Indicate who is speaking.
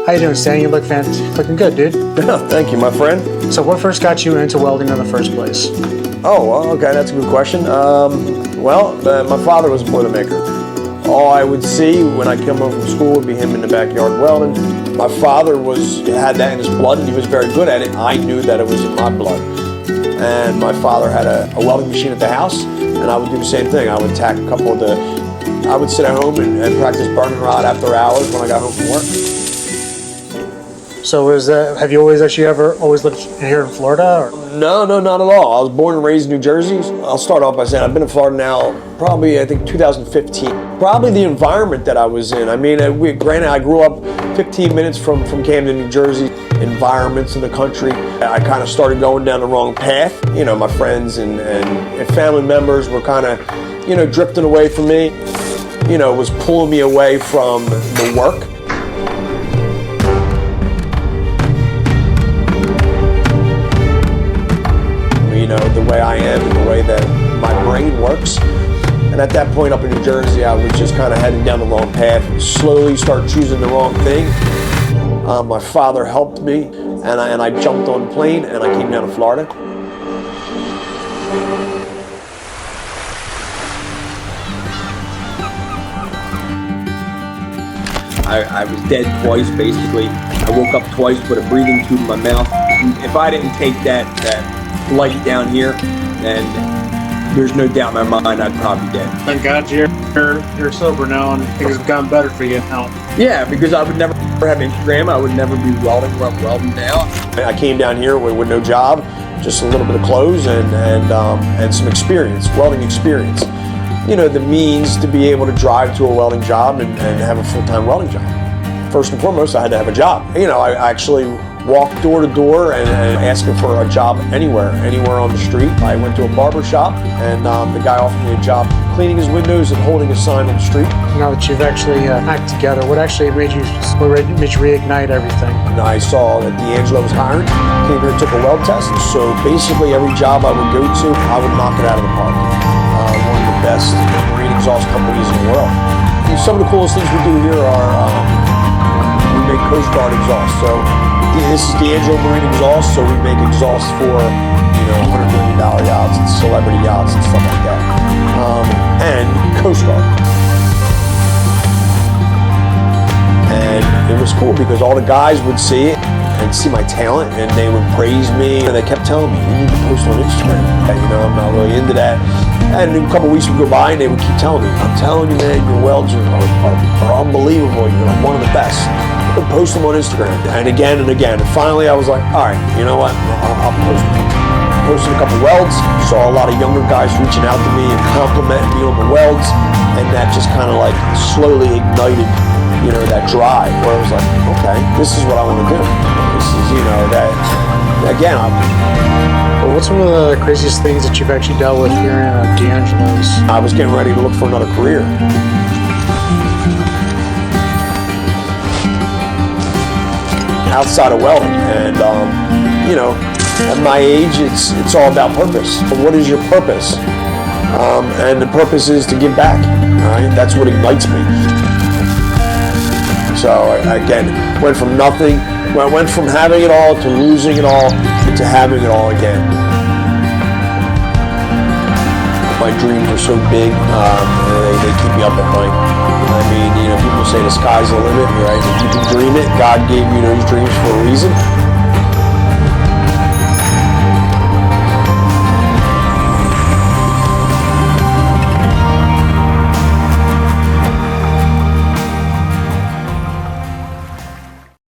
Speaker 1: How you doing, Stan? You look looking good, dude.
Speaker 2: Thank you, my friend.
Speaker 1: So what first got you into welding in the first place?
Speaker 2: Oh, well, okay, that's a good question. My father was a Boilermaker. All I would see when I come home from school would be him in the backyard welding. My father had that in his blood, and he was very good at it. I knew that it was in my blood. And my father had a welding machine at the house, and I would do the same thing. I would tack a couple of I would sit at home and practice burning rod after hours when I got home from work.
Speaker 1: So have you always lived here in Florida? Or?
Speaker 2: No, not at all. I was born and raised in New Jersey. I'll start off by saying I've been in Florida now probably, I think, 2015. Probably the environment that I was in. I mean, granted, I grew up 15 minutes from Camden, New Jersey. Environments in the country, I kind of started going down the wrong path. You know, my friends and family members were kind of, drifting away from me. Was pulling me away from the work. The way I am and the way that my brain works. And at that point up in New Jersey, I was just kind of heading down the wrong path, slowly start choosing the wrong thing. My father helped me, and I jumped on the plane and I came down to Florida.
Speaker 3: I was dead twice, basically. I woke up twice, put a breathing tube in my mouth. If I didn't take that light down here, and there's no doubt in my mind I'd probably be dead.
Speaker 1: Thank God you're sober now and things have gotten better for you now.
Speaker 3: Yeah, because I would never have Instagram. I would never be welding where I'm welding now.
Speaker 2: I came down here with no job, just a little bit of clothes and some experience, welding experience. The means to be able to drive to a welding job and have a full-time welding job. First and foremost, I had to have a job. I actually walked door to door and asking for a job anywhere on the street. I went to a barber shop, and the guy offered me a job cleaning his windows and holding a sign on the street.
Speaker 1: Now that you've actually hacked together, what made you reignite everything?
Speaker 2: And I saw that D'Angelo was hiring, came here and took a weld test. So basically every job I would go to, I would knock it out of the park. One of the best marine exhaust companies in the world. And some of the coolest things we do here are we make Coast Guard exhaust. So this is D'Angelo Marine Exhaust, so we make exhaust for $100 million yachts and celebrity yachts and stuff like that. And Coast Guard. And it was cool because all the guys would see it and see my talent, and they would praise me, and they kept telling me, you need to post on Instagram. I'm not really into that. And a couple weeks would go by, and they would keep telling me, I'm telling you, man, your welds are unbelievable. You're one of the best. Post them on Instagram, and again and again. And finally, I was like, all right, you know what? I'll post them. Posted a couple welds. Saw a lot of younger guys reaching out to me and complimenting me on the welds, and that just kind of like slowly ignited, that drive where I was like, okay, this is what I want to do. This is, that again.
Speaker 1: Well, what's one of the craziest things that you've actually dealt with here in D'Angelo's?
Speaker 2: I was getting ready to look for another career. Outside of welding, and at my age, it's all about purpose. What is your purpose? And the purpose is to give back. All right, that's what ignites me. So again, went from nothing. I went from having it all to losing it all to having it all again. My dreams are so big, they keep me up at night. I mean, people say the sky's the limit, right? If you can dream it, God gave you those dreams for a reason.